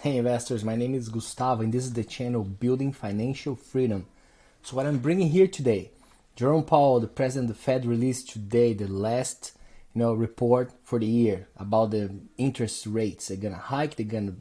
Hey investors, my name is Gustavo and this is the channel Building Financial Freedom. So what I'm bringing here today, Jerome Powell, the president of the Fed, released today the last report for the year about the interest rates. They're gonna hike, they're gonna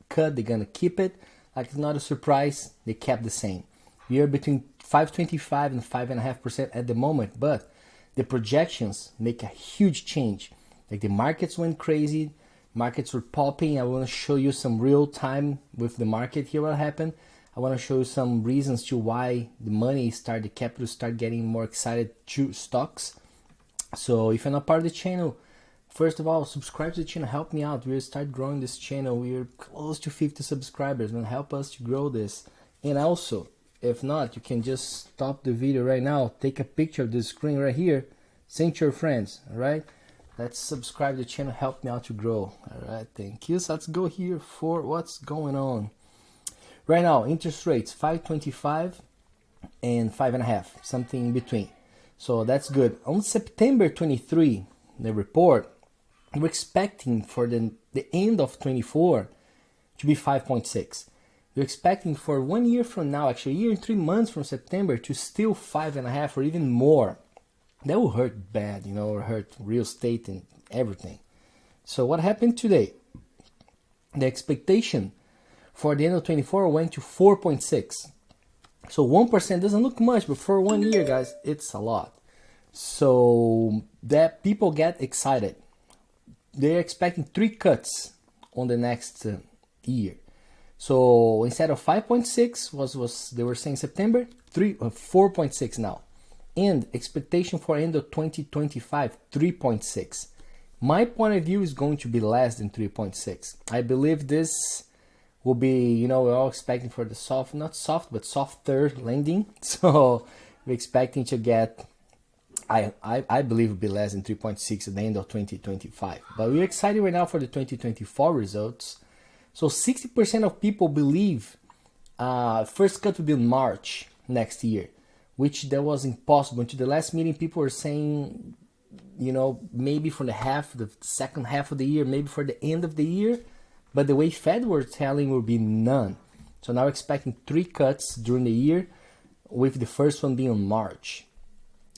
cut, they're gonna keep it. Like it's not a surprise, they kept the same. We are between 5.25 and 5.5% at the moment, but the projections make a huge change. Like the markets went crazy. Markets were popping. I want to show you some real time with the market here what happened. I want to show you some reasons to why the capital start getting more excited to stocks. So if you're not part of the channel, first of all, subscribe to the channel, help me out. We'll start growing this channel. We're close to 50 subscribers, man. Help us to grow this. And also, if not, you can just stop the video right now, take a picture of the screen right here, send to your friends, all right? Let's subscribe to the channel, help me out to grow. All right, thank you. So let's go here for what's going on. Right now, interest rates 5.25 and 5.5, something in between. So that's good. On September 23, the report, we're expecting for the end of 24 to be 5.6. We're expecting for 1 year from now, actually a year and 3 months from September, to still 5.5 or even more. That will hurt bad, or hurt real estate and everything. So what happened today? The expectation for the end of 24 went to 4.6. So 1% doesn't look much, but for 1 year, guys, it's a lot. So that people get excited. They're expecting 3 cuts on the next year. So instead of 5.6 was they were saying September, 4.6 now. And expectation for end of 2025, 3.6. My point of view is going to be less than 3.6. I believe this will be, we're all expecting for the softer landing. So we're expecting to get, I believe it will be less than 3.6 at the end of 2025. But we're excited right now for the 2024 results. So 60% of people believe first cut will be in March next year, which that was impossible. Until the last meeting, people were saying, maybe for the second half of the year, maybe for the end of the year. But the way Fed were telling will be none. So now expecting 3 cuts during the year, with the first one being in March.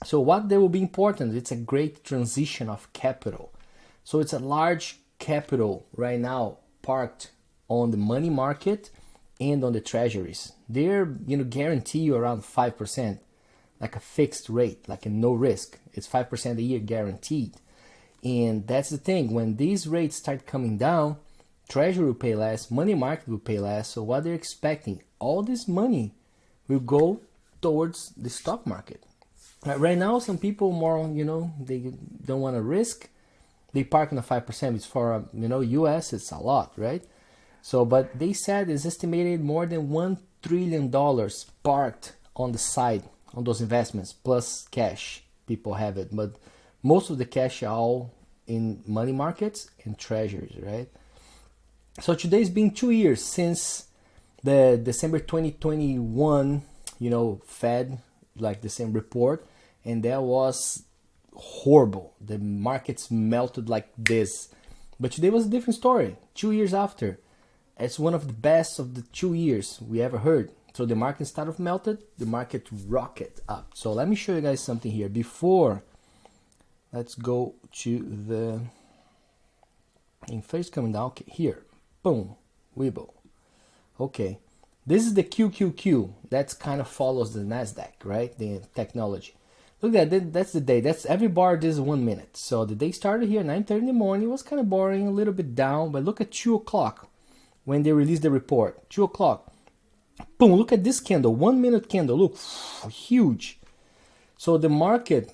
So what there will be important, it's a great transition of capital. So it's a large capital right now parked on the money market and on the treasuries. They're guarantee you around 5%, like a fixed rate, like a no risk. It's 5% a year guaranteed. And that's the thing, when these rates start coming down, treasury will pay less, money market will pay less. So what they're expecting, all this money will go towards the stock market. Right now, some people more, they don't want to risk. They park on the 5%. It's for, US, it's a lot, right? So, but they said it's estimated more than $1 trillion parked on the side on those investments, plus cash. People have it, but most of the cash are all in money markets and treasuries, right? So today's been 2 years since the December 2021, Fed, like the same report, and that was horrible. The markets melted like this. But today was a different story. 2 years after. It's one of the best of the 2 years we ever heard. So the market started melted, the market rocket up. So let me show you guys something here. Before, let's go to the first coming down. Okay, here, boom, Webull. Okay, this is the QQQ. That kind of follows the Nasdaq, right? The technology. Look at that. That's the day. That's every bar. This is 1 minute. So the day started here 9:30 in the morning. It was kind of boring, a little bit down. But look at 2 o'clock. When they released the report, 2 o'clock, boom, look at this candle, 1 minute candle, look, huge. So the market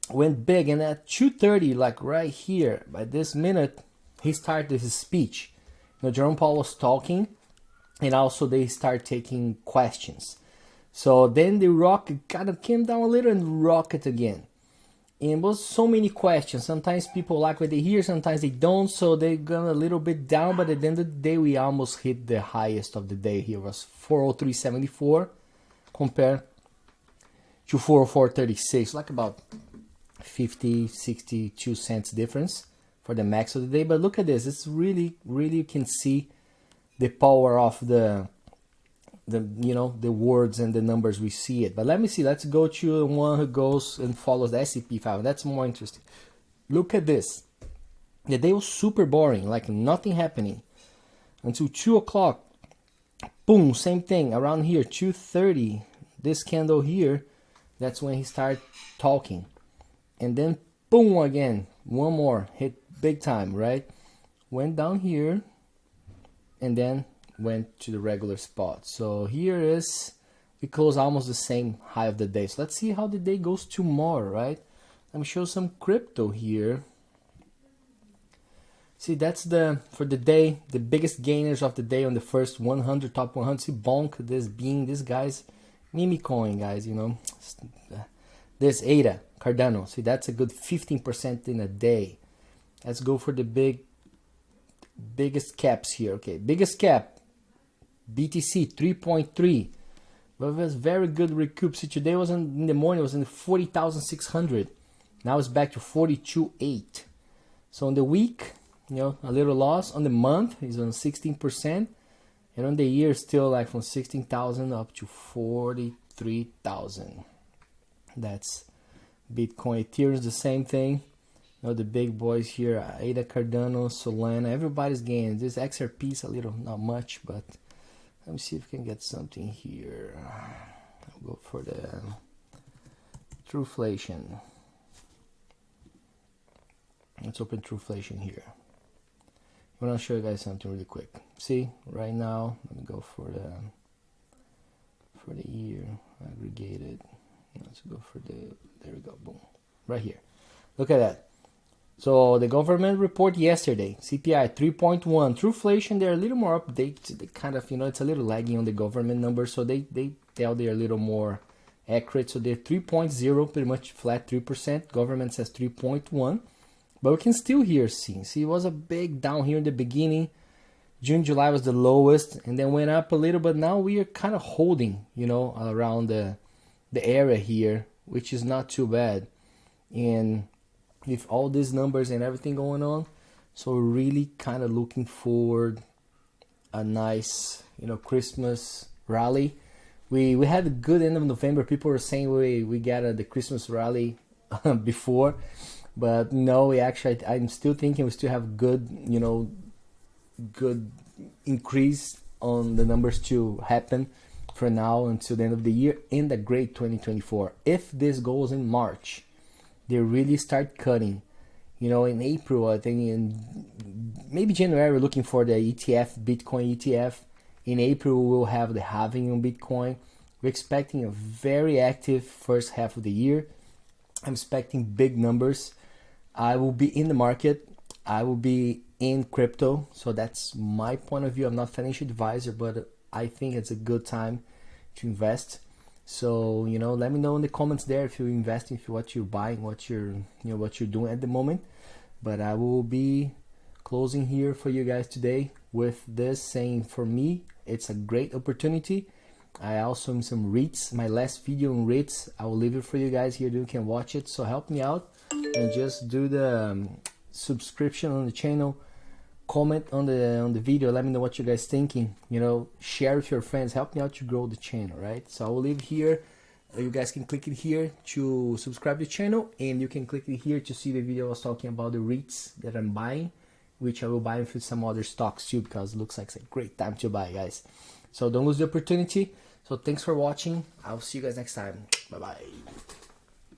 went big, and at 2:30, like right here, by this minute, he started his speech. Jerome Powell was talking, and also they start taking questions. So then the rocket kind of came down a little and rocket again. And it was so many questions. Sometimes people like what they hear, sometimes they don't. So they gone a little bit down, but at the end of the day, we almost hit the highest of the day here. It was 403.74 compared to 404.36, like about 50, 62 cents difference for the max of the day. But look at this. It's really, really, you can see the power of the the words and the numbers we see it. But let me see, let's go to one who goes and follows the S&P 500. That's more interesting. Look at this. The day was super boring, like nothing happening until 2 o'clock. Boom, same thing around here, 2:30. This candle here, that's when he started talking. And then boom again, one more, hit big time, right? Went down here and then went to the regular spot. So here is, we close almost the same high of the day. So let's see how the day goes tomorrow, right? Let me show some crypto here. See, that's for the day, the biggest gainers of the day on the first 100, top 100. See, bonk, this guy's meme coin, guys, This ADA, Cardano. See, that's a good 15% in a day. Let's go for the biggest caps here. Okay, biggest cap, BTC 3.3. But it was very good recoup. See, today was in the morning, it was in 40,600. Now it's back to 42.8. So on the week, a little loss. On the month, it's on 16%. And on the year, still like from 16,000 up to 43,000. That's Bitcoin. Ethereum is the same thing. The big boys here, ADA, Cardano, Solana, everybody's gaining. This XRP is a little, not much, but let me see if we can get something here. I'll go for the Truflation. Let's open Truflation here. I want to show you guys something really quick. See, right now, let me go for the year aggregated. Let's go for there we go, boom, right here. Look at that. So the government report yesterday, CPI 3.1. Truflation, they're a little more updated. They kind of, it's a little lagging on the government numbers, so they tell they're a little more accurate. So they're 3.0, pretty much flat 3%. Government says 3.1. But we can still here see it was a big down here in the beginning. June, July was the lowest, and then went up a little, but now we are kind of holding, around the area here, which is not too bad. And with all these numbers and everything going on, so we're really kind of looking forward a nice, Christmas rally. We had a good end of November. People were saying we got the Christmas rally before. But no, I'm still thinking we still have good increase on the numbers to happen for now until the end of the year in the great 2024. If this goes in March, they really start cutting. In April, I think in maybe January, we're looking for the ETF, Bitcoin ETF. In April, we'll have the halving on Bitcoin. We're expecting a very active first half of the year. I'm expecting big numbers. I will be in the market. I will be in crypto. So that's my point of view. I'm not a financial advisor, but I think it's a good time to invest. So, let me know in the comments there if you're investing, what you're buying, what you're doing at the moment. But I will be closing here for you guys today with this saying, for me, it's a great opportunity. I also am some REITs, my last video on REITs. I will leave it for you guys here. You can watch it. So help me out. And just do the subscription on the channel, comment on the video, let me know what you guys thinking, share with your friends, help me out to grow the channel, right? So I will leave here. You guys can click it here to subscribe to the channel, and you can click it here to see the video I was talking about the REITs that I'm buying, which I will buy with some other stocks too, because it looks like it's a great time to buy, guys. So don't lose the opportunity. So thanks for watching. I'll see you guys next time. Bye bye.